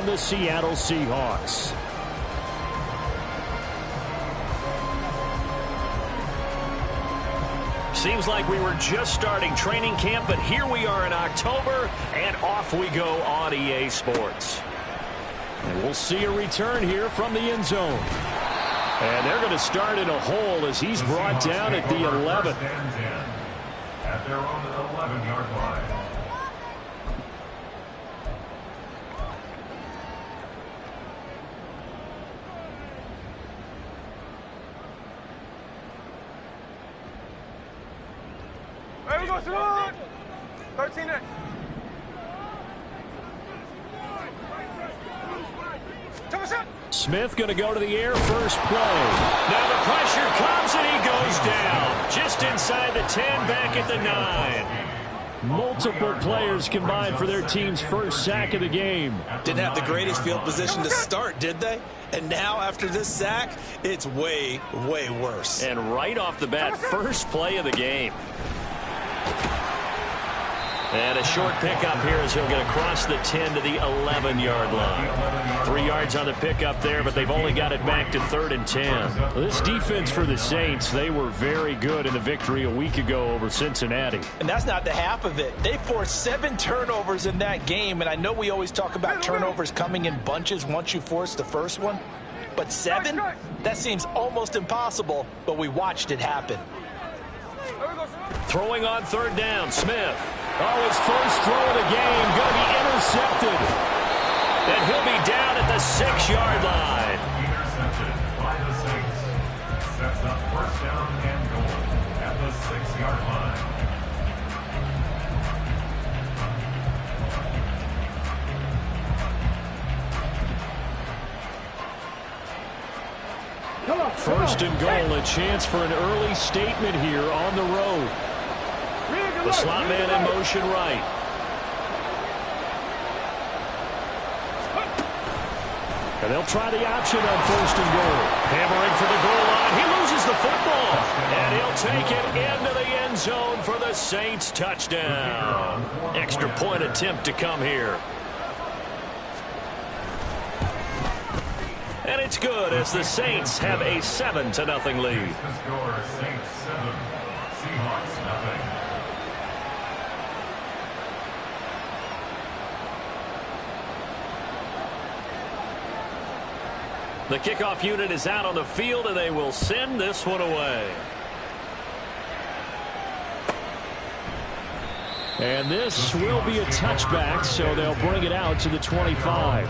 on the Seattle Seahawks. Seems like we were just starting training camp, but here we are in October, and off we go on EA Sports. And we'll see a return here from the end zone. And they're going to start in a hole as he's brought down at the 11. At their own 11-yard line. There we go, Simone! 13 next. Smith going to go to the air first play. Now the pressure comes and he goes down. Just inside the 10, back at the 9. Multiple players combined for their team's first sack of the game. Didn't have the greatest field position to start, did they? And now after this sack, it's way, way worse. And right off the bat, first play of the game. And a short pickup here as he'll get across the 10 to the 11-yard line. 3 yards on the pickup there, but they've only got it back to 3rd and 10. This defense for the Saints, they were very good in the victory a week ago over Cincinnati. And that's not the half of it. They forced 7 turnovers in that game, and I know we always talk about turnovers coming in bunches once you force the first one. But 7? That seems almost impossible, but we watched it happen. Throwing on 3rd down, Smith. Oh, his first throw of the game going to be intercepted. And he'll be down at the 6-yard line. Intercepted by the Saints. Sets up 1st down and goal at the 6-yard line. First and goal, a chance for an early statement here on the road. The slot man in motion right. And they'll try the option on 1st and goal. Hammering for the goal line. He loses the football. And he'll take it into the end zone for the Saints touchdown. Extra point attempt to come here. And it's good as the Saints have a 7-0 lead. The score, Saints 7, Seahawks nothing. The kickoff unit is out on the field, and they will send this one away. And this will be a touchback, so they'll bring it out to the 25.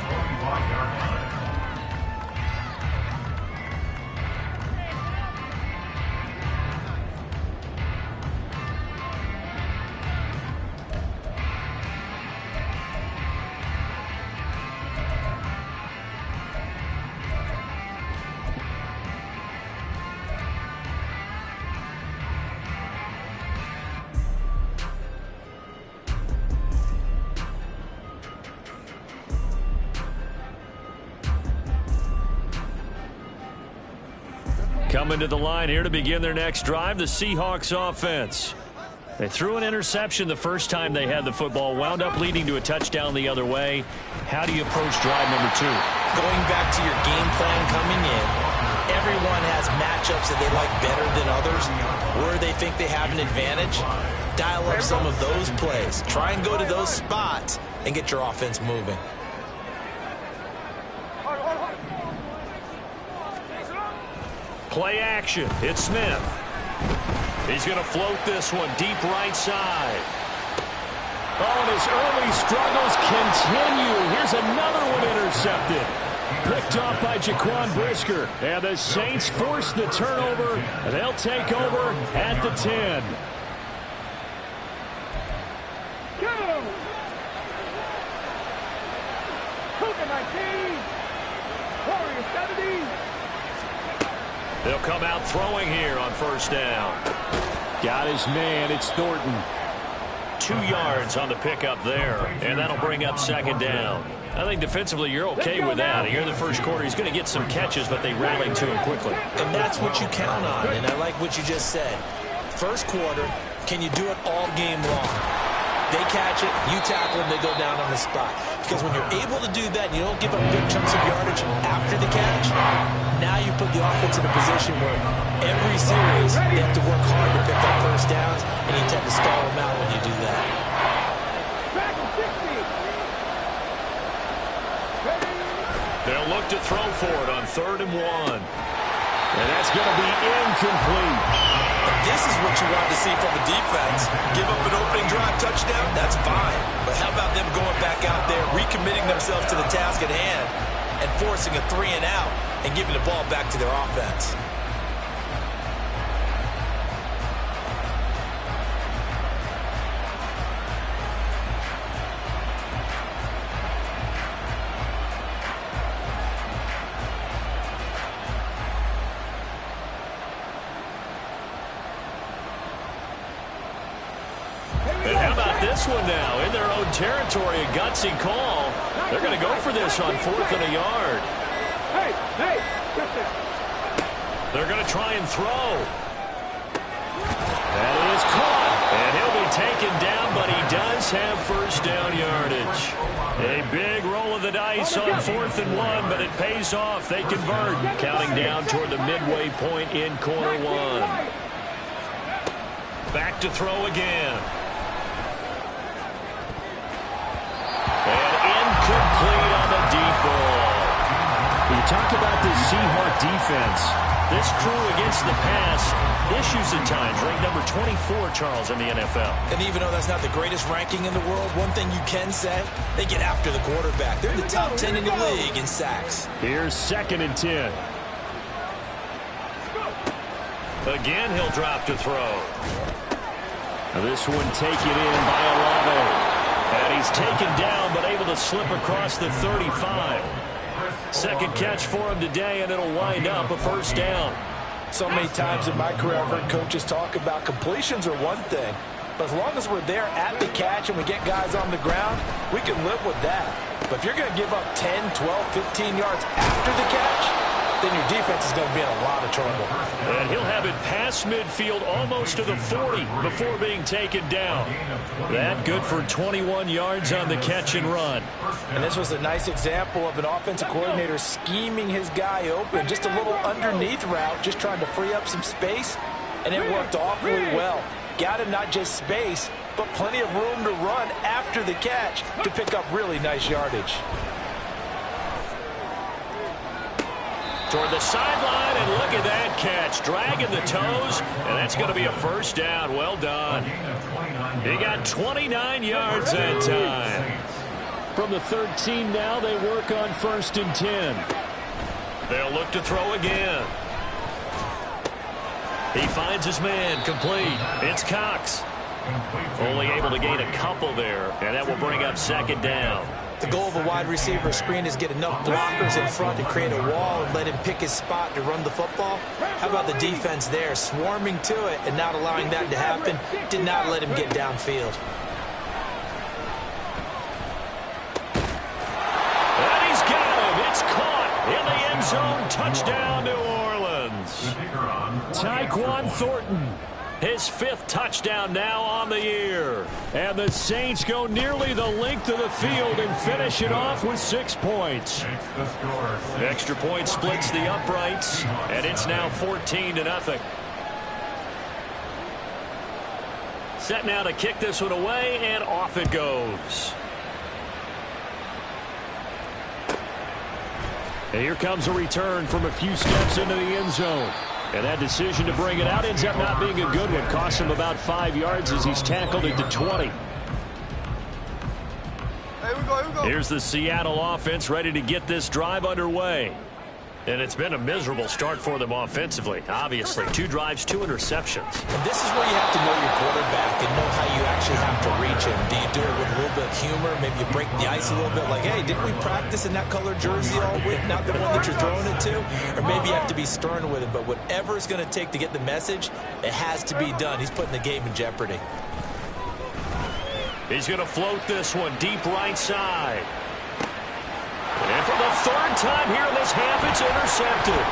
Coming to the line here to begin their next drive, the Seahawks offense. They threw an interception the first time they had the football, wound up leading to a touchdown the other way. How do you approach drive number 2? Going back to your game plan coming in, everyone has matchups that they like better than others. Where they think they have an advantage, dial up some of those plays. Try and go to those spots and get your offense moving. Play action. It's Smith. He's going to float this one deep right side. Oh, and his early struggles continue. Here's another one intercepted. Picked off by Jaquan Brisker. And the Saints force the turnover. And they'll take over at the 10. They'll come out throwing here on 1st down. Got his man. It's Thornton. 2 yards on the pickup there. And that'll bring up 2nd down. I think defensively you're okay with that. Here in the first quarter, he's going to get some catches, but they rallied to him quickly. And that's what you count on. And I like what you just said. First quarter, can you do it all game long? They catch it, you tackle them, they go down on the spot. Because when you're able to do that and you don't give up good chunks of yardage after the catch, now you put the offense in a position where every series they have to work hard to pick up first downs, and you tend to stall them out when you do that. They'll look to throw for it on 3rd and 1. And that's going to be incomplete. This is what you want to see from the defense. Give up an opening drive touchdown, that's fine. But how about them going back out there, recommitting themselves to the task at hand, and forcing a 3-and-out and giving the ball back to their offense? And how about this one now? In their own territory, a gutsy call. They're going to go for this on 4th and a yard. They're going to try and throw. That is caught. And he'll be taken down, but he does have first down yardage. A big roll of the dice on 4th and 1, but it pays off. They convert, counting down toward the midway point in quarter 1. Back to throw again. And incomplete on the deep ball. When you talk about this Seahawk defense, this crew against the pass, issues at times, ranked number 24, Charles, in the NFL. And even though that's not the greatest ranking in the world, one thing you can say, they get after the quarterback. They're in the top 10 in the league in sacks. Here's 2nd and 10. Again, he'll drop to throw. This one taken in by Olave. And he's taken down, but able to slip across the 35. Second catch for him today, and it'll wind up a first down. So many times in my career, I've heard coaches talk about completions are one thing. But as long as we're there at the catch and we get guys on the ground, we can live with that. But if you're going to give up 10, 12, 15 yards after the catch, then your defense is going to be in a lot of trouble. And he'll have it past midfield almost to the 40 before being taken down. That good for 21 yards on the catch and run. And this was a nice example of an offensive coordinator scheming his guy open. Just a little underneath route, just trying to free up some space. And it worked awfully well. Got him not just space, but plenty of room to run after the catch to pick up really nice yardage. Toward the sideline, and look at that catch. Dragging the toes, and that's going to be a first down. Well done. He got 29 yards that time. From the 13 now, they work on 1st and 10. They'll look to throw again. He finds his man, complete. It's Cox. Only able to gain a couple there, and that will bring up 2nd down. The goal of a wide receiver screen is get enough blockers in front to create a wall and let him pick his spot to run the football. How about the defense there, swarming to it and not allowing that to happen? Did not let him get downfield. And he's got him. It's caught in the end zone. Touchdown, New Orleans. Tyquan Thornton. His 5th touchdown now on the year. And the Saints go nearly the length of the field and finish it off with 6 points. Extra point splits the uprights, and it's now 14-0. Set now to kick this one away, and off it goes. And here comes a return from a few steps into the end zone. And that decision to bring it out ends up not being a good one. Costs him about 5 yards as he's tackled at the 20. Here's the Seattle offense ready to get this drive underway. And it's been a miserable start for them offensively. Obviously, 2 drives, 2 interceptions. And this is where you have to know your quarterback and know how you actually have to reach him. Do you do it with a little bit of humor? Maybe you break the ice a little bit like, hey, didn't we practice in that color jersey all week? Not the one that you're throwing it to? Or maybe you have to be stern with him. But whatever it's going to take to get the message, it has to be done. He's putting the game in jeopardy. He's going to float this one deep right side. And for the 3rd time here in this half, it's intercepted.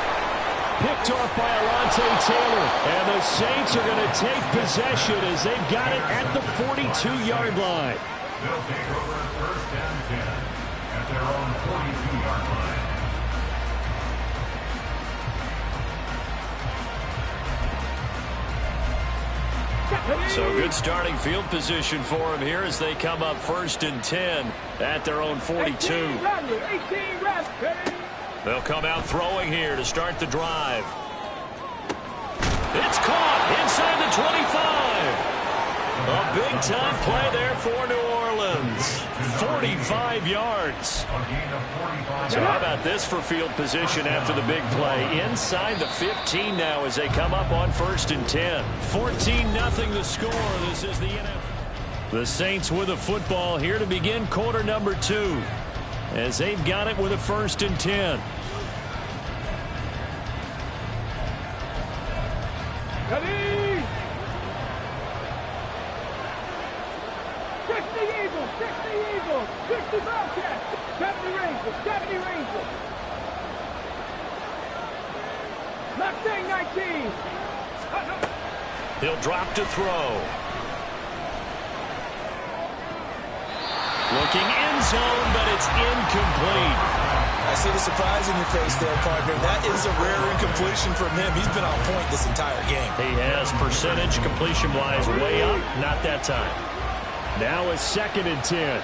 picked off by Alontae Taylor. And the Saints are going to take possession as they've got it at the 42-yard line. They'll take over first and 10 at their own 42-yard line. So good starting field position for them here as they come up first and 10 at their own 42. They'll come out throwing here to start the drive. It's caught inside the 25. A big-time play there for New Orleans. 45 yards. So how about this for field position after the big play? Inside the 15 now as they come up on first and 10. 14-0 the score. This is the NFL. The Saints with a football here to begin quarter number 2 as they've got it with a first and 10. Ready! 60 Eagles, 60 Bobcats, 70 Rangers. Mustang 19. He'll drop to throw. Looking end zone, but it's incomplete. I see the surprise in your face there, partner. That is a rare incompletion from him. He's been on point this entire game. He has percentage completion-wise way up. Not that time. Now a second and 10.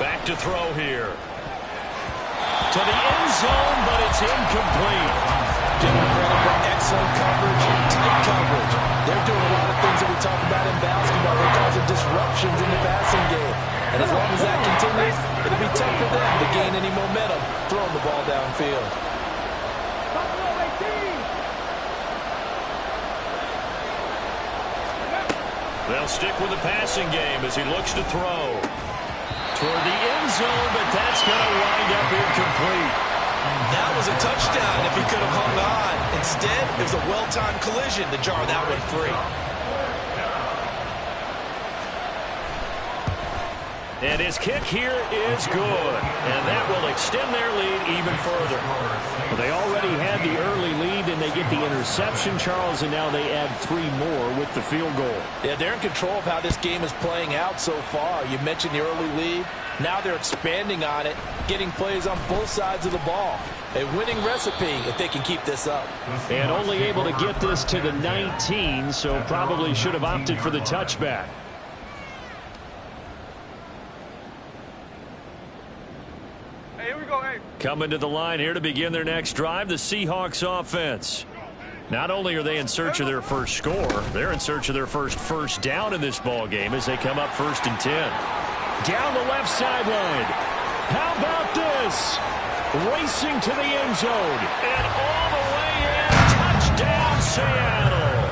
Back to throw here. To the end zone, but it's incomplete. Give them credit for excellent coverage, tight coverage. They're doing a lot of things that we talk about in basketball. They're causing disruptions in the passing game. And as long as that continues, it'll be tough for them to gain any momentum throwing the ball downfield. They'll stick with the passing game as he looks to throw. Toward the end zone, but that's going to wind up incomplete. That was a touchdown if he could have hung on. Instead, it was a well-timed collision to jar that one free. And his kick here is good. And that will extend their lead even further. Well, they already had the early lead, and they get the interception, Charles, and now they add 3 more with the field goal. Yeah, they're in control of how this game is playing out so far. You mentioned the early lead. Now they're expanding on it, getting plays on both sides of the ball. A winning recipe if they can keep this up. And only able to get this to the 19, so probably should have opted for the touchback. Hey, here we go, hey. Coming to the line here to begin their next drive, the Seahawks offense. Not only are they in search of their first score, they're in search of their first down in this ball game as they come up first and 10. Down the left sideline. How about this? Racing to the end zone. And all the way in. Touchdown, Seattle.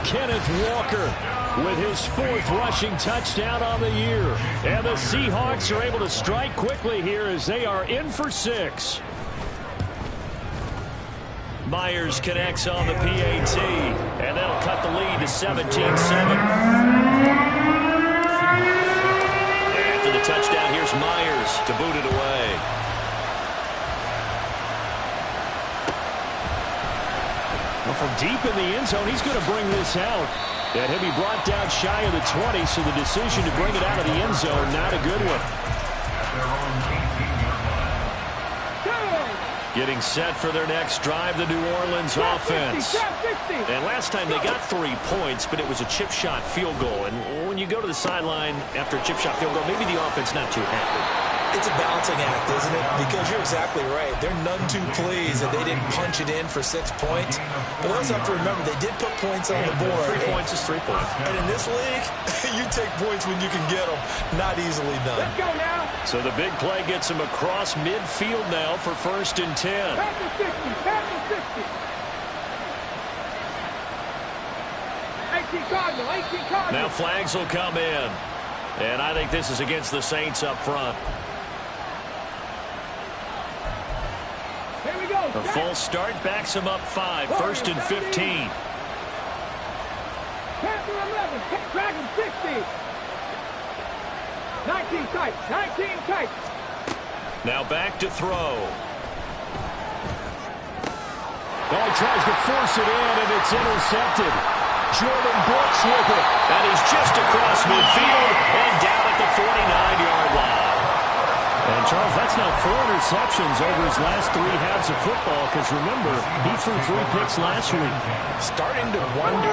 Kenneth Walker with his 4th rushing touchdown on the year. And the Seahawks are able to strike quickly here as they are in for 6. Myers connects on the PAT. And that'll cut the lead to 17-7. The touchdown, here's Myers to boot it away. Well, from deep in the end zone, he's going to bring this out. And he'll be brought down shy of the 20, so the decision to bring it out of the end zone, not a good one. Getting set for their next drive, the New Orleans offense. And last time they got 3 points, but it was a chip shot field goal. And when you go to the sideline after a chip shot field goal, maybe the offense not too happy. It's a balancing act, isn't it? Because you're exactly right. They're none too pleased that they didn't punch it in for 6 points. But also have to remember, they did put points on the board. 3 points is 3 points. And in this league, you take points when you can get them. Not easily done. Let's go now. So the big play gets him across midfield now for first and 10. Pass the 60. 18 Cardinal. Now flags will come in. And I think this is against the Saints up front. Here we go. A false start backs him up 5. First and 15. Panther 11. Dragon 60. 19 tight. Now back to throw. Oh, he tries to force it in, and it's intercepted. Jordan Brooks with it. And he's just across midfield and down at the 49-yard line. And, Charles, that's now 4 interceptions over his last 3 halves of football, because, remember, he threw 3 picks last week. Starting to wonder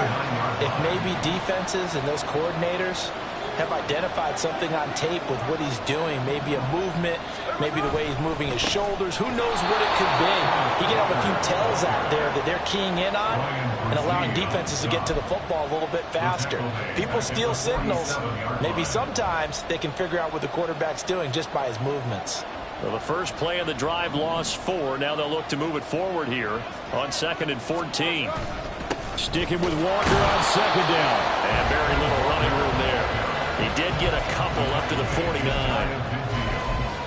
if maybe defenses and those coordinators have identified something on tape with what he's doing. Maybe a movement, maybe the way he's moving his shoulders. Who knows what it could be? He could have a few tells out there that they're keying in on and allowing defenses to get to the football a little bit faster. People steal signals. Maybe sometimes they can figure out what the quarterback's doing just by his movements. Well, the first play of the drive lost 4. Now they'll look to move it forward here on 2nd and 14. Sticking with Walker on 2nd down. And very little running room there. He did get a couple up to the 49.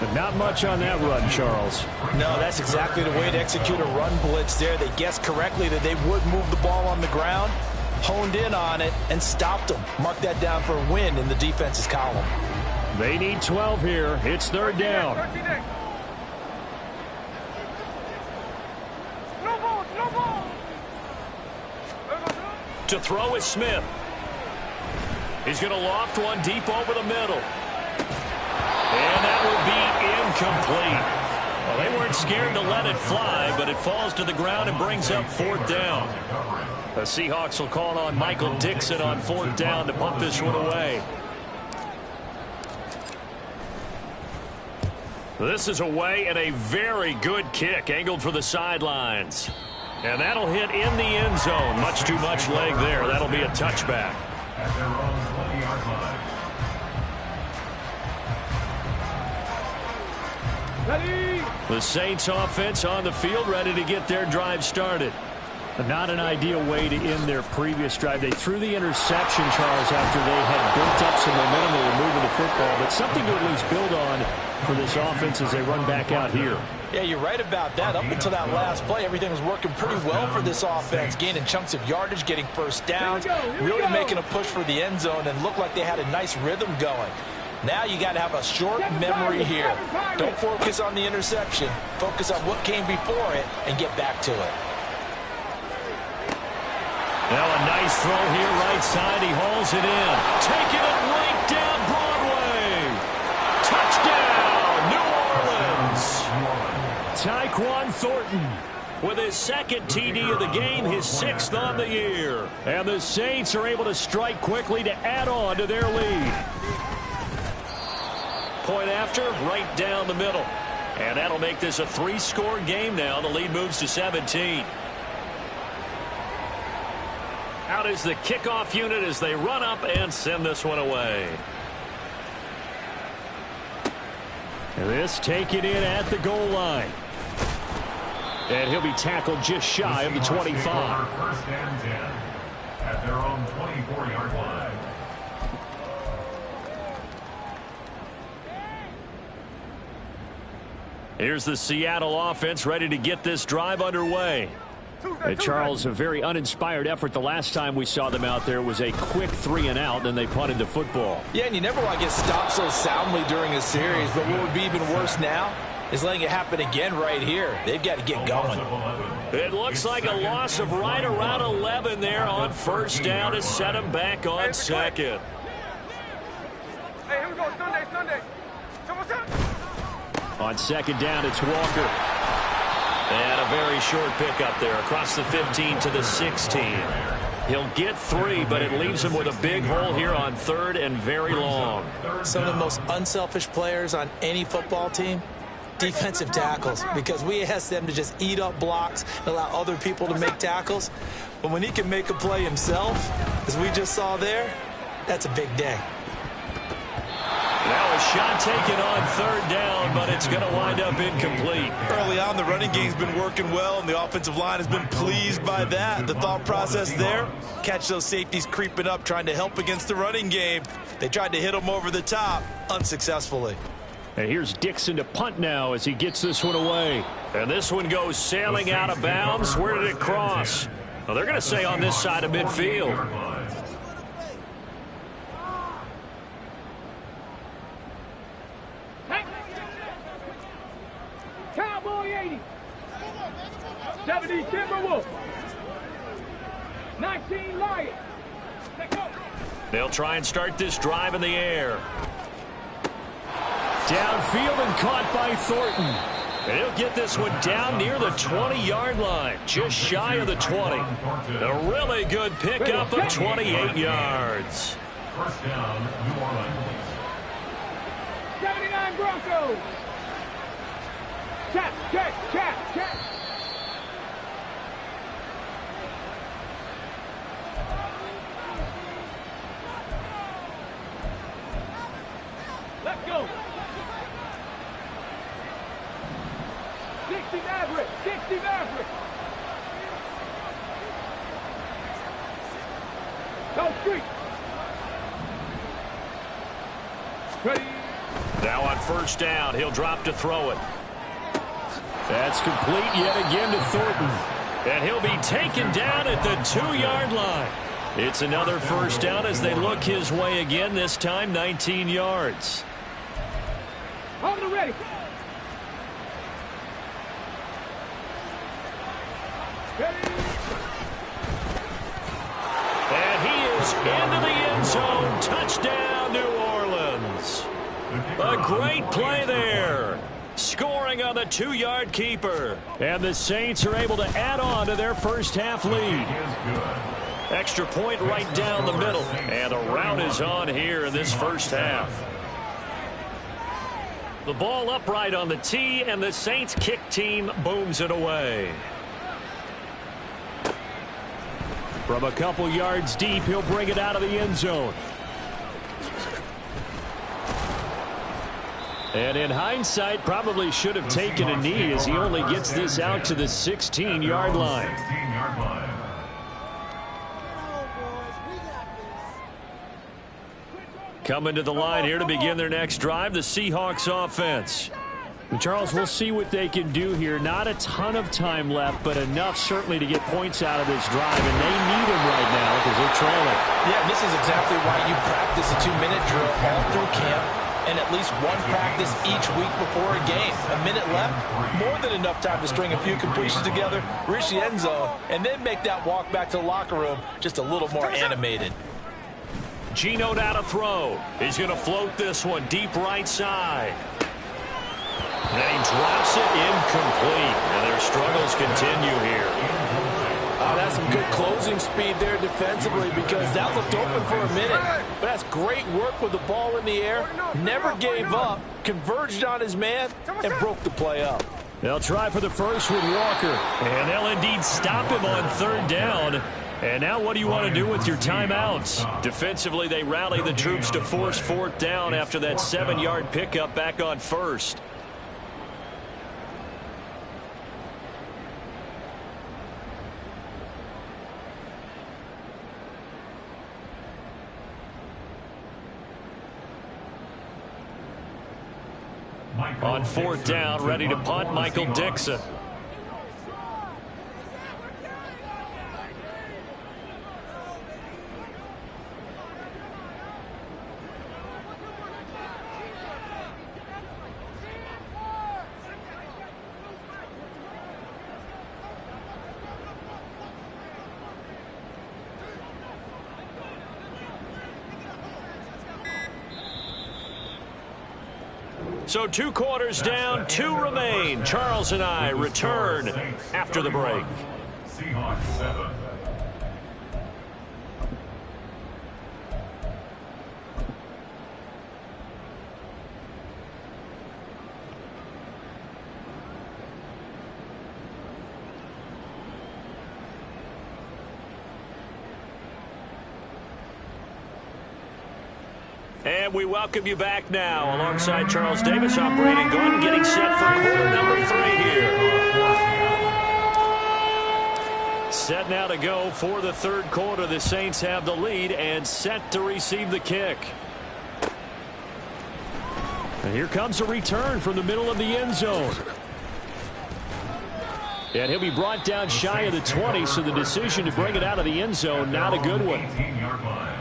But not much on that run, Charles. No, that's exactly the way to execute a run blitz there. They guessed correctly that they would move the ball on the ground, honed in on it, and stopped them. Mark that down for a win in the defense's column. They need 12 here. It's 3rd down. No ball. To throw is Smith. He's going to loft one deep over the middle. And that will be incomplete. Well, they weren't scared to let it fly, but it falls to the ground and brings up 4th down. The Seahawks will call on Michael Dixon on 4th down to punt this one away. This is away and a very good kick angled for the sidelines. And that'll hit in the end zone. Much too much leg there. That'll be a touchback. At their own 20-yard line. The Saints offense on the field, ready to get their drive started. Not an ideal way to end their previous drive. They threw the interception, Charles, after they had built up some momentum. They were moving the football, but something to at least build on for this offense as they run back out here. Yeah, you're right about that. Up until that last play, everything was working pretty well for this offense, gaining chunks of yardage, getting first downs, really making a push for the end zone, and looked like they had a nice rhythm going. Now you got to have a short memory here. Don't focus on the interception. Focus on what came before it and get back to it. Now a nice throw here right side. He hauls it in. Taking it right down Broadway. Touchdown, New Orleans. Tyquan Thornton with his 2nd TD of the game, his 6th on the year. And the Saints are able to strike quickly to add on to their lead. Point after, right down the middle. And that'll make this a 3-score game now. The lead moves to 17. Out is the kickoff unit as they run up and send this one away. This taken in at the goal line. And he'll be tackled just shy of the 25. 1st and 10 at their own 24-yard line. Here's the Seattle offense ready to get this drive underway. Charles, a very uninspired effort. The last time we saw them out there was a quick 3-and-out, then they punted the football. Yeah, and you never want to get stopped so soundly during a series, but what would be even worse now is letting it happen again right here. They've got to get going. It looks like a loss of right around 11 there on 1st down to set them back on 2nd. Hey, here we go. Sunday. On 2nd down, it's Walker. And a very short pickup there across the 15 to the 16. He'll get 3, but it leaves him with a big hole here on 3rd and very long. Some of the most unselfish players on any football team, defensive tackles, because we ask them to just eat up blocks and allow other people to make tackles. But when he can make a play himself, as we just saw there, that's a big day. Now a shot taken on 3rd down, but it's going to wind up incomplete. Early on, the running game's been working well, and the offensive line has been pleased by that. The thought process there, catch those safeties creeping up, trying to help against the running game. They tried to hit them over the top, unsuccessfully. And here's Dixon to punt now as he gets this one away. And this one goes sailing out of bounds. Where did it cross? Well, they're going to say on this side of midfield. 70 Timberwolves. 19 Lions. They'll try and start this drive in the air. Downfield and caught by Thornton. And he'll get this one down near the 20-yard line, just shy of the 20. A really good pickup of 28 yards. First down, New Orleans. 79 Broncos. Check. Let's go. 60 Maverick. Go street. Ready. Now on first down, he'll drop to throw it. That's complete yet again to Thornton. And he'll be taken down at the 2-yard line. It's another first down as they look his way again, this time 19 yards. On the ready. And he is into the end zone. Touchdown, New Orleans. A great play there. Scoring on the 2-yard keeper. And the Saints are able to add on to their first half lead. Extra point right down the middle. And a rout is on here in this first half. The ball upright on the tee, and the Saints kick team booms it away. From a couple yards deep, he'll bring it out of the end zone. And in hindsight, probably should have taken a knee as he only gets this out to the 16-yard line. Coming to the line here to begin their next drive, the Seahawks offense. And Charles, we'll see what they can do here. Not a ton of time left, but enough certainly to get points out of this drive, and they need them right now because they're trailing. Yeah, and this is exactly why you practice a 2-minute drill all through camp and at least one practice each week before a game. A minute left, more than enough time to string a few completions together, reach the end zone, and then make that walk back to the locker room just a little more animated. Geno now to throw. He's going to float this one deep right side. And he drops it incomplete. And their struggles continue here. That's some good closing speed there defensively because that looked open for a minute. But that's great work with the ball in the air. Never gave up, converged on his man, and broke the play up. They'll try for the first with Walker. And they'll indeed stop him on third down. And now what do you want to do with your timeouts? Defensively, they rally the troops to force fourth down after that 7-yard pickup back on first. On fourth down, ready to punt, Michael Dixon. So 2 quarters down, 2 remain. Charles and I return after the break. Seahawks 7. And we welcome you back now. Alongside Charles Davis, I'm Brandon Gordon, getting set for quarter number 3 here. Set now to go for the third quarter. The Saints have the lead and set to receive the kick. And here comes a return from the middle of the end zone. And he'll be brought down shy of the 20, so the decision to bring it out of the end zone, not a good one. 18-yard line.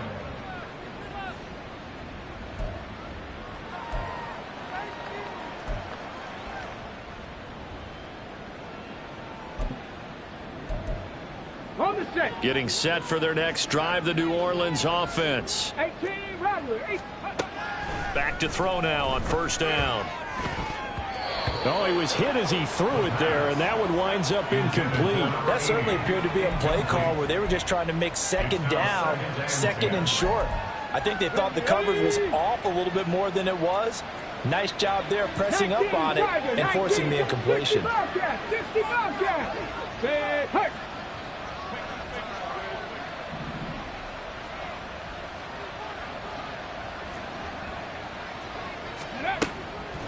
Getting set for their next drive, the New Orleans offense. Back to throw now on first down. Oh, he was hit as he threw it there, and that one winds up incomplete. That certainly appeared to be a play call where they were just trying to make second down, second and short. I think they thought the coverage was off a little bit more than it was. Nice job there pressing up on it and forcing the incompletion.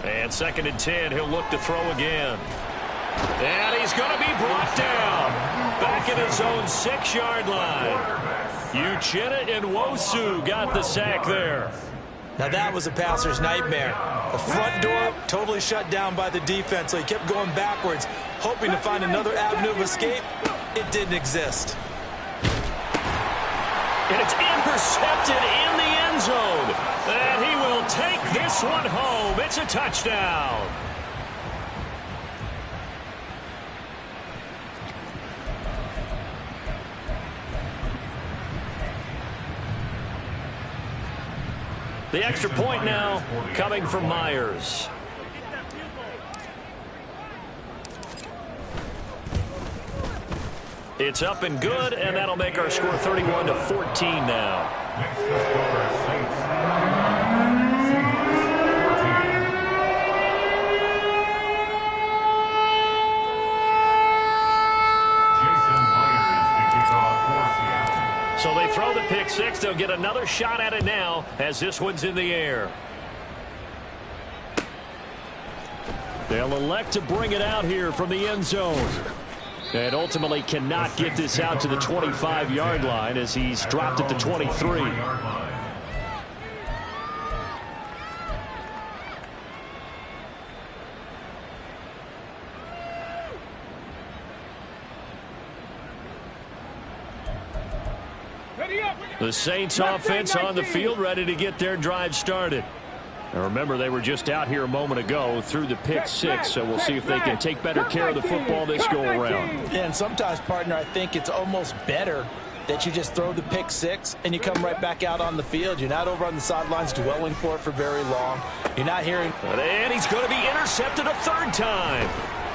And second and 10, he'll look to throw again. And he's going to be brought down. Back at his own 6-yard line. Uchenna Nwosu got the sack there. Now that was a passer's nightmare. The front door totally shut down by the defense, so he kept going backwards, hoping to find another avenue of escape. It didn't exist. And it's intercepted in the end zone. And he will take this one home. It's a touchdown. The extra point now coming from Myers. It's up and good, and that'll make our score 31-14 now. Next score, Saints. Jason Myers to kick off for Seattle. So they throw the pick six. They'll get another shot at it now as this one's in the air. They'll elect to bring it out here from the end zone. And ultimately cannot get this out to the 25-yard line as he's dropped it to 23. The Saints offense on the field, ready to get their drive started. Now remember, they were just out here a moment ago through the pick six, so we'll see if they can take better care of the football this go-around. Yeah, and sometimes, partner, I think it's almost better that you just throw the pick six and you come right back out on the field. You're not over on the sidelines dwelling for it for very long. You're not hearing. And he's going to be intercepted a third time.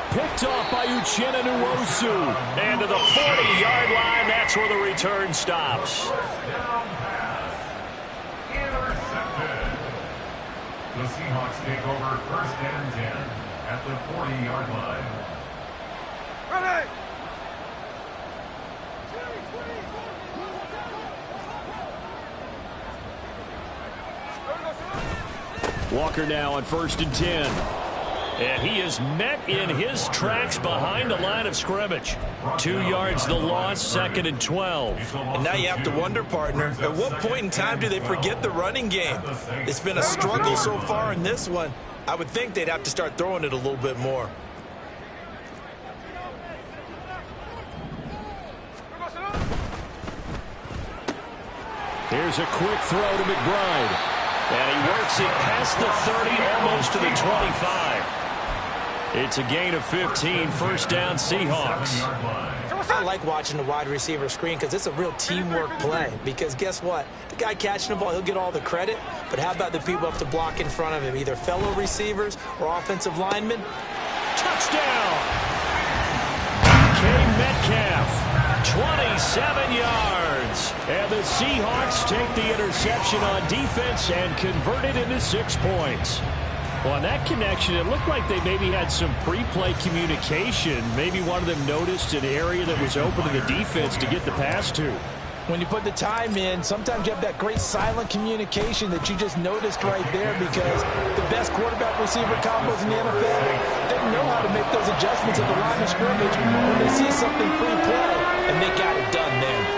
Picked off by Uchenna Nwosu. And to the 40-yard line, that's where the return stops. The Seahawks take over first and 10 at the 40-yard line. Walker now on first and 10. And he is met in his tracks behind the line of scrimmage. 2 yards the loss, second and 12. And now you have to wonder, partner, at what point in time do they forget the running game? It's been a struggle so far in this one. I would think they'd have to start throwing it a little bit more. Here's a quick throw to McBride. And he works it past the 30, almost to the 25. It's a gain of 15, first down Seahawks. I like watching the wide receiver screen because it's a real teamwork play. Because guess what? The guy catching the ball, he'll get all the credit. But how about the people up to block in front of him? Either fellow receivers or offensive linemen. Touchdown! K. Metcalf, 27 yards. And the Seahawks take the interception on defense and convert it into 6 points. Well, on that connection, it looked like they maybe had some pre-play communication. Maybe one of them noticed an area that was open to the defense to get the pass to. When you put the time in, sometimes you have that great silent communication that you just noticed right there, because the best quarterback-receiver combos in the NFL, they know how to make those adjustments at the line of scrimmage when they see something pre-play, and they got it done there.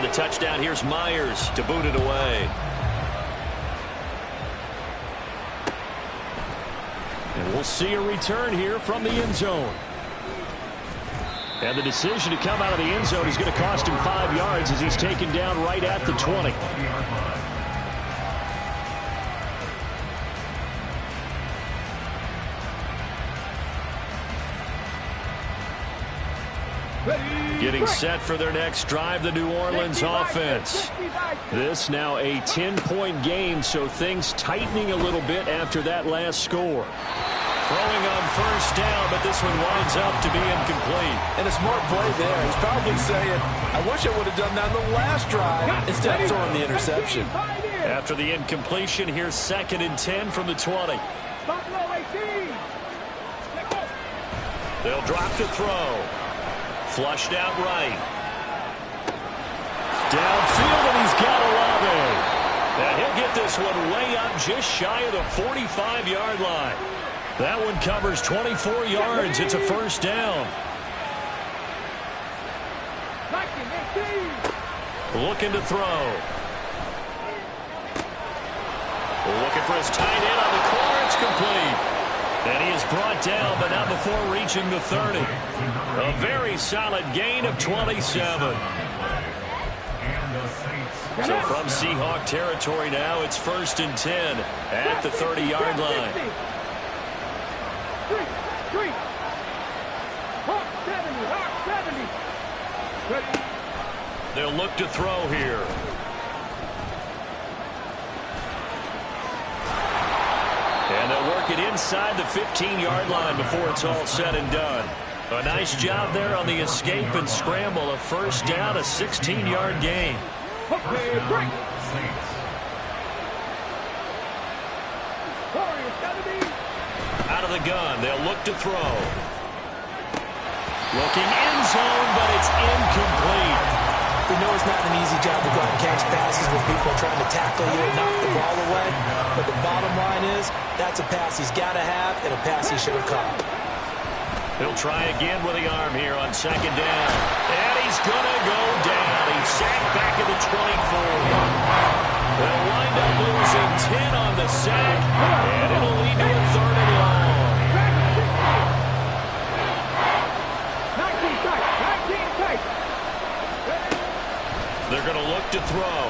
The touchdown, here's Myers to boot it away. And we'll see a return here from the end zone. And the decision to come out of the end zone is going to cost him 5 yards as he's taken down right at the 20. Getting set for their next drive, the New Orleans offense. This now a 10-point game, so things tightening a little bit after that last score. Throwing on first down, but this one winds up to be incomplete. And a smart play there. He's probably saying, I wish I would have done that on the last drive instead of throwing the interception. After the incompletion, here's 2nd and 10 from the 20. They'll drop to throw. Flushed out right. Downfield, and he's got Olave. And he'll get this one way up just shy of the 45-yard line. That one covers 24 yards. It's a first down. Looking to throw. Looking for his tight end on the corner. It's complete. And he is brought down, but not before reaching the 30. A very solid gain of 27. So from Seahawk territory now, it's 1st and 10 at the 30-yard line. They'll look to throw here. And they'll work it inside the 15-yard line before it's all said and done. A nice job there on the escape and scramble. A first down, a 16-yard gain. Out of the gun, they'll look to throw. Looking end zone, but it's incomplete. We know it's not an easy job to go out and catch passes when people are trying to tackle you and knock the ball away. But the bottom line is, that's a pass he's got to have and a pass he should have caught. He'll try again with the arm here on 2nd down. And he's going to go down. He's sacked back at the 24. They'll wind up losing 10 on the sack, and it'll lead to a 3rd and long. They're going to look to throw.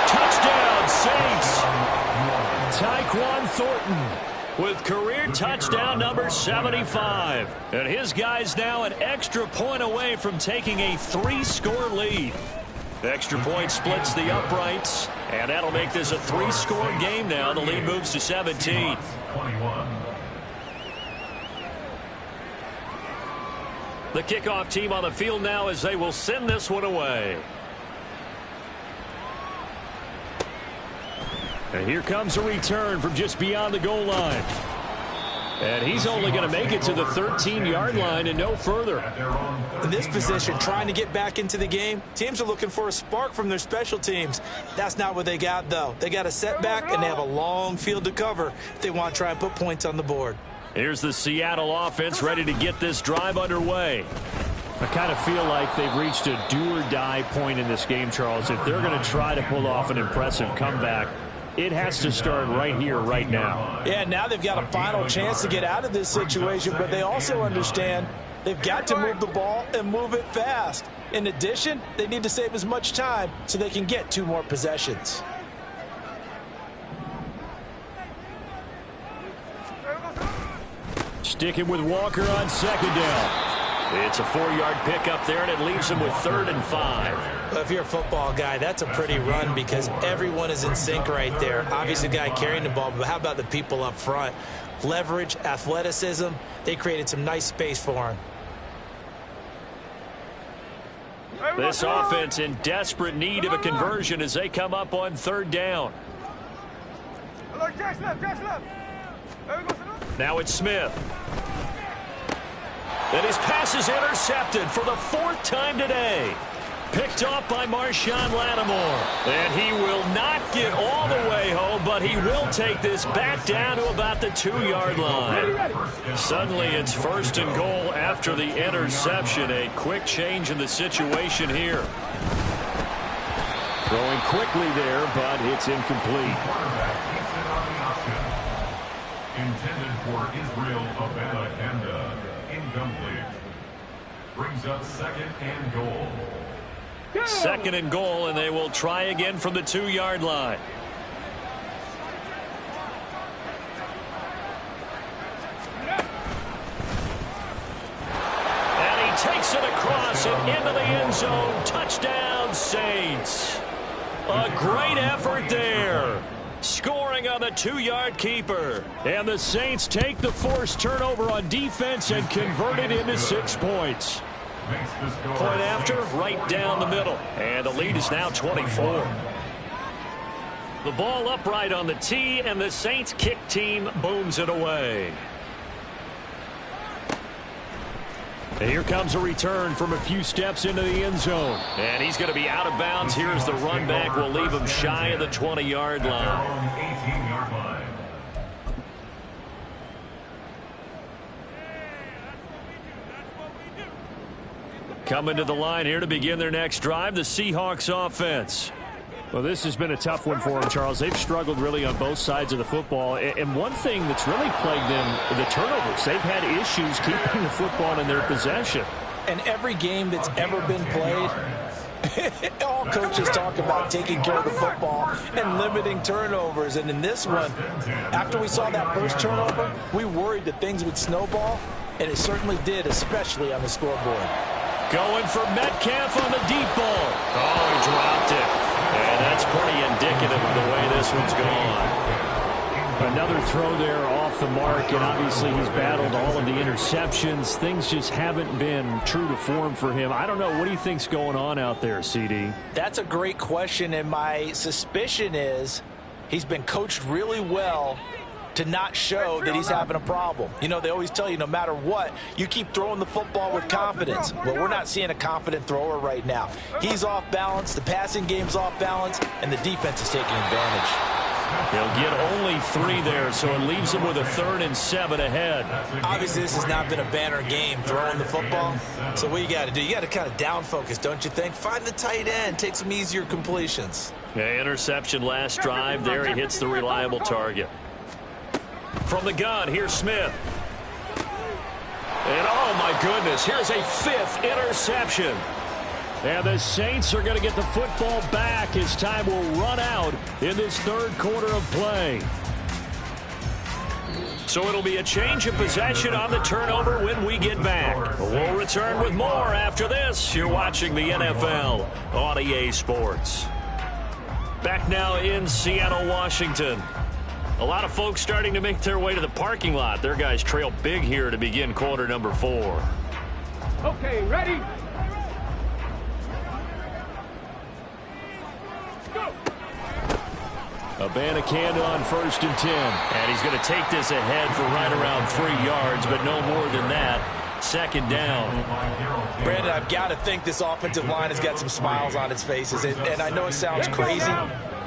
Touchdown, Saints. Tyquan Thornton with career touchdown number 75. And his guy's now an extra point away from taking a 3-score lead. The extra point splits the uprights, and that'll make this a 3-score game now. The lead moves to 17. The kickoff team on the field now as they will send this one away. And here comes a return from just beyond the goal line. And he's only going to make it to the 13-yard line and no further. In this position, trying to get back into the game, teams are looking for a spark from their special teams. That's not what they got, though. They got a setback, and they have a long field to cover if they want to try and put points on the board. Here's the Seattle offense ready to get this drive underway. I kind of feel like they've reached a do-or-die point in this game, Charles. If they're going to try to pull off an impressive comeback, it has to start right here, right now. Yeah, now they've got a final chance to get out of this situation, but they also understand they've got to move the ball and move it fast. In addition, they need to save as much time so they can get 2 more possessions. Sticking with Walker on 2nd down. It's a 4-yard pickup there, and it leaves him with 3rd and 5. Well, if you're a football guy, that's a pretty run because everyone is in sync right there. Obviously, the guy carrying the ball, but how about the people up front? Leverage, athleticism, they created some nice space for him. This offense in desperate need of a conversion as they come up on 3rd down. Now it's Smith. And his pass is intercepted for the 4th time today. Picked off by Marshawn Lattimore. And he will not get all the way home, but he will take this back down to about the 2-yard line. Suddenly it's 1st and goal after the interception. A quick change in the situation here. Throwing quickly there, but it's incomplete. Intended for Israel Abanikanda. Incomplete. Brings up 2nd and goal. 2nd and goal, and they will try again from the 2-yard line. Drops it into the end zone. Touchdown, Saints. A great effort there. Scoring on the 2-yard keeper. And the Saints take the forced turnover on defense and convert it into 6 points. Point after, right down the middle. And the lead is now 24. The ball upright on the tee, and the Saints kick team booms it away. And here comes a return from a few steps into the end zone. And he's going to be out of bounds. Here's the run back. We'll leave him shy of the 20-yard line. 18-yard line. Coming to the line here to begin their next drive, the Seahawks offense. Well, this has been a tough one for them, Charles. They've struggled really on both sides of the football. And one thing that's really plagued them, the turnovers. They've had issues keeping the football in their possession. And every game that's ever been played, all coaches talk about taking care of the football and limiting turnovers. And in this one, after we saw that first turnover, we worried that things would snowball, and it certainly did, especially on the scoreboard. Going for Metcalf on the deep ball. Oh, he dropped it. And that's pretty indicative of the way this one's gone. Another throw there off the mark, and obviously he's battled all of the interceptions. Things just haven't been true to form for him. I don't know. What do you think's going on out there, CD? That's a great question, and my suspicion is he's been coached really well to not show that he's having a problem. You know, they always tell you no matter what, you keep throwing the football with confidence. Well, we're not seeing a confident thrower right now. He's off balance, the passing game's off balance, and the defense is taking advantage. He'll get only 3 there, so it leaves him with a 3rd and 7 ahead. Obviously, this has not been a banner game throwing the football. So what you got to do, you got to kind of down focus, don't you think? Find the tight end, take some easier completions. Yeah, interception last drive. There he hits the reliable target. From the gun, here's Smith. And oh my goodness, here's a 5th interception. And the Saints are going to get the football back as time will run out in this 3rd quarter of play. So it'll be a change of possession on the turnover when we get back. We'll return with more after this. You're watching the NFL on EA Sports. Back now in Seattle, Washington. A lot of folks starting to make their way to the parking lot. Their guys trail big here to begin quarter number 4. Okay, ready? Go! Abanikanda on 1st and 10. And he's going to take this ahead for right around 3 yards, but no more than that. 2nd down. Brandon, I've got to think this offensive line has got some smiles on its faces. And I know it sounds crazy,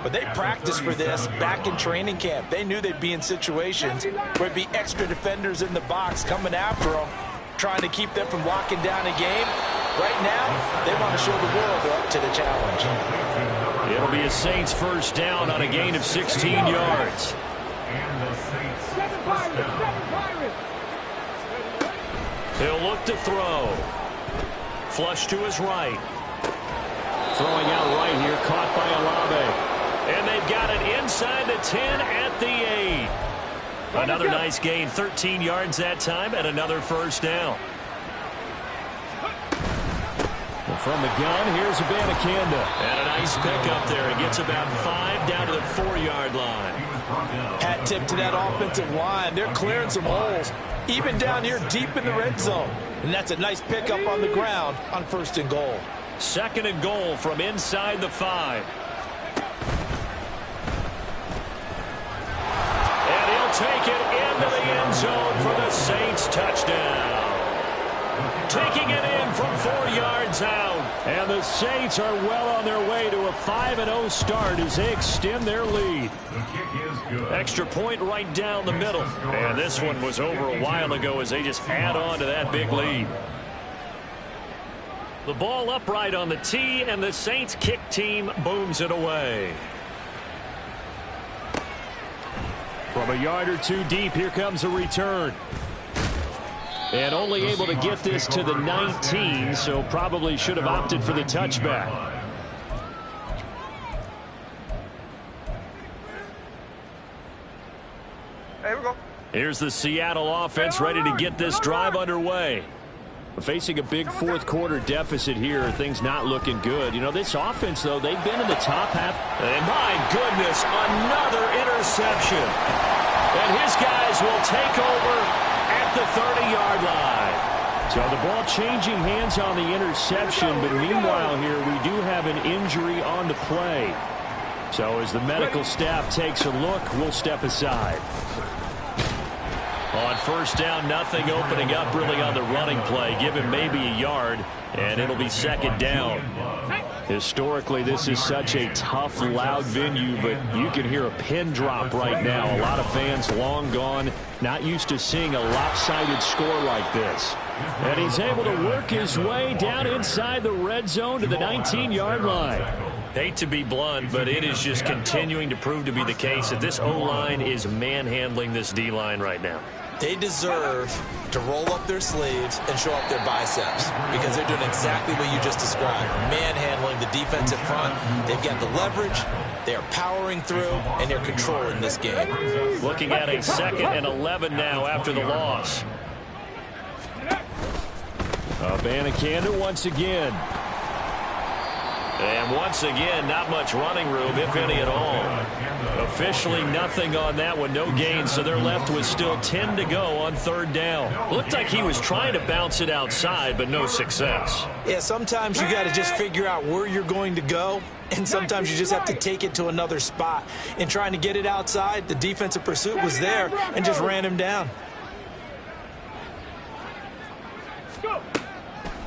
but they practiced for this back in training camp. They knew they'd be in situations where there'd be extra defenders in the box coming after them, trying to keep them from locking down a game. Right now, they want to show the world they're up to the challenge. It'll be a Saints 1st down on a gain of 16 yards. He'll look to throw. Flush to his right. Throwing out right here, caught by Olave. And they've got it inside the 10 at the 8. Another nice gain, 13 yards that time, and another 1st down. Well, from the gun, here's Abanikanda. And a nice pickup there. He gets about 5 down to the 4-yard line. Hat tip to that offensive line. They're clearing some holes, even down here deep in the red zone. And that's a nice pickup on the ground on 1st and goal. 2nd and goal from inside the 5. Take it into the end zone for the Saints touchdown. Taking it in from 4 yards out. And the Saints are well on their way to a 5-0 start as they extend their lead. Extra point right down the middle. And this one was over a while ago as they just add on to that big lead. The ball upright on the tee, and the Saints kick team booms it away. From a yard or 2 deep, here comes a return. And only able to get this to the 19, so probably should have opted for the touchback. Here we go. Here's the Seattle offense ready to get this drive underway. Facing a big fourth quarter deficit here, things not looking good. You know, this offense, though, they've been in the top half. And my goodness, another interception. And his guys will take over at the 30-yard line. So the ball changing hands on the interception, but meanwhile here we do have an injury on the play. So as the medical staff takes a look, we'll step aside. On first down, nothing opening up really on the running play. Give him maybe a yard, and it'll be second down. Historically, this is such a tough, loud venue, but you can hear a pin drop right now. A lot of fans long gone, not used to seeing a lopsided score like this. And he's able to work his way down inside the red zone to the 19-yard line. Hate to be blunt, but it is just continuing to prove to be the case that this O-line is manhandling this D-line right now. They deserve to roll up their sleeves and show up their biceps because they're doing exactly what you just described, manhandling the defensive front. They've got the leverage, they're powering through, and they're controlling this game. Looking at a 2nd and 11 now after the loss. Abanikanda once again. And once again, not much running room, if any at all. Officially nothing on that one, no gain, so they're left with still 10 to go on third down. Looked like he was trying to bounce it outside, but no success. Yeah, sometimes you got to just figure out where you're going to go, and sometimes you just have to take it to another spot. In trying to get it outside, the defensive pursuit was there and just ran him down.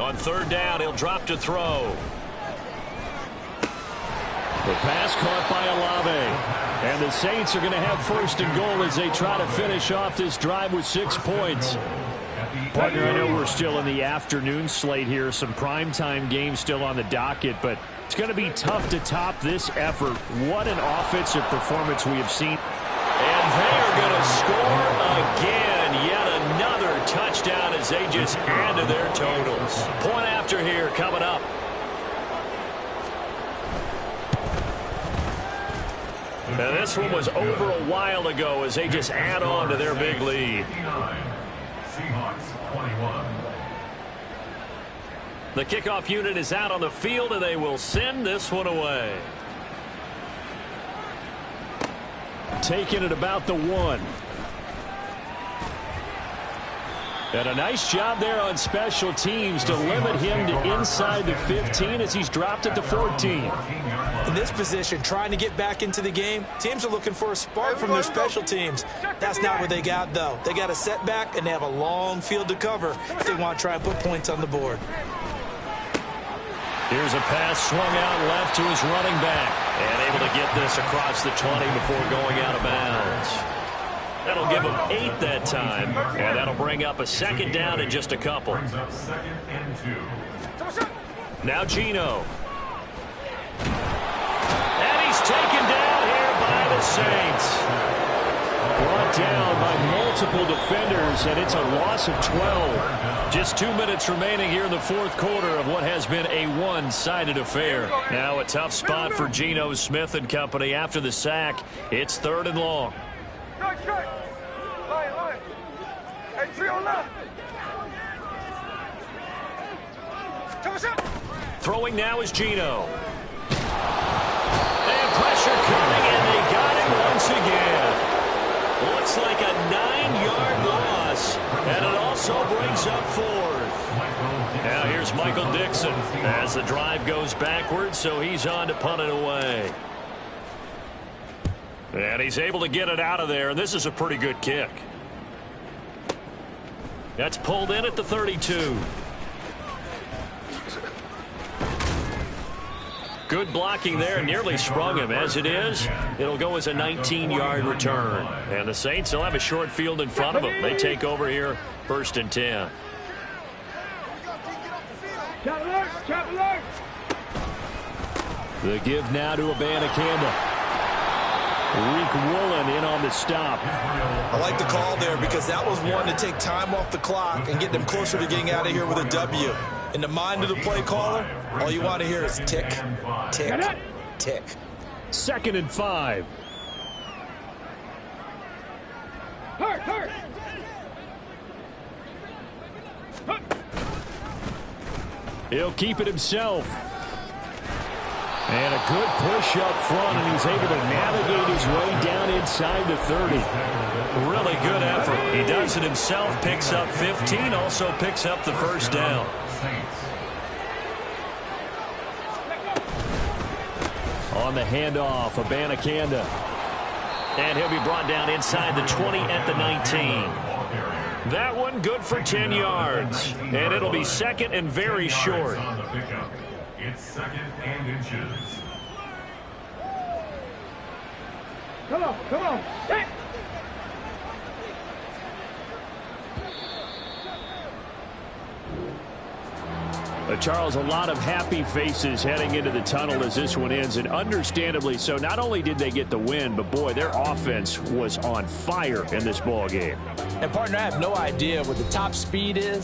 On third down, he'll drop to throw. The pass caught by Olave. And the Saints are going to have first and goal as they try to finish off this drive with 6 points. Partner, I know we're still in the afternoon slate here. Some primetime games still on the docket, but it's going to be tough to top this effort. What an offensive performance we have seen. And they are going to score again. Yet another touchdown as they just add to their totals. Point after here coming up. Now this one was over a while ago as they just add on to their big lead. Seahawks 21. The kickoff unit is out on the field, and they will send this one away. Taking it about the 1. And a nice job there on special teams to limit him to inside the 15 as he's dropped at the 14. In this position, trying to get back into the game, teams are looking for a spark from their special teams. That's not what they got, though. They got a setback, and they have a long field to cover if they want to try and put points on the board. Here's a pass swung out left to his running back. And able to get this across the 20 before going out of bounds. That'll give him 8 that time. And that'll bring up a second down in just a couple. Brings up 2nd and 2. Now Geno. And he's taken down here by the Saints. Brought down by multiple defenders, and it's a loss of 12. Just 2 minutes remaining here in the fourth quarter of what has been a one-sided affair. Now a tough spot for Geno Smith and company after the sack. It's 3rd and long. Hey, 3 on left. Throwing now is Geno. And pressure coming, and they got him once again. Looks like a 9-yard loss, and it also brings up 4th. Now here's Michael Dixon as the drive goes backwards, so he's on to punt it away. And he's able to get it out of there, and this is a pretty good kick. That's pulled in at the 32. Good blocking there, nearly sprung him. As it is, it'll go as a 19-yard return. And the Saints will have a short field in front of them. They take over here, 1st and 10. The give now to Abanikanda. Rick Woolen in on the stop. I like the call there because that was one to take time off the clock and get them closer to getting out of here with a W. In the mind of the play caller, all you want to hear is tick, tick, tick. 2nd and 5. He'll keep it himself. And a good push up front, and he's able to navigate his way down inside the 30. Really good effort. He does it himself, picks up 15, also picks up the first down. On the handoff, Abanikanda. And he'll be brought down inside the 20 at the 19. That one good for 10 yards. And it'll be second and very short. It's second and inches. Come on, come on. Hey. Charles, a lot of happy faces heading into the tunnel as this one ends, and understandably so. Not only did they get the win, but boy, their offense was on fire in this ball game. And partner, I have no idea what the top speed is.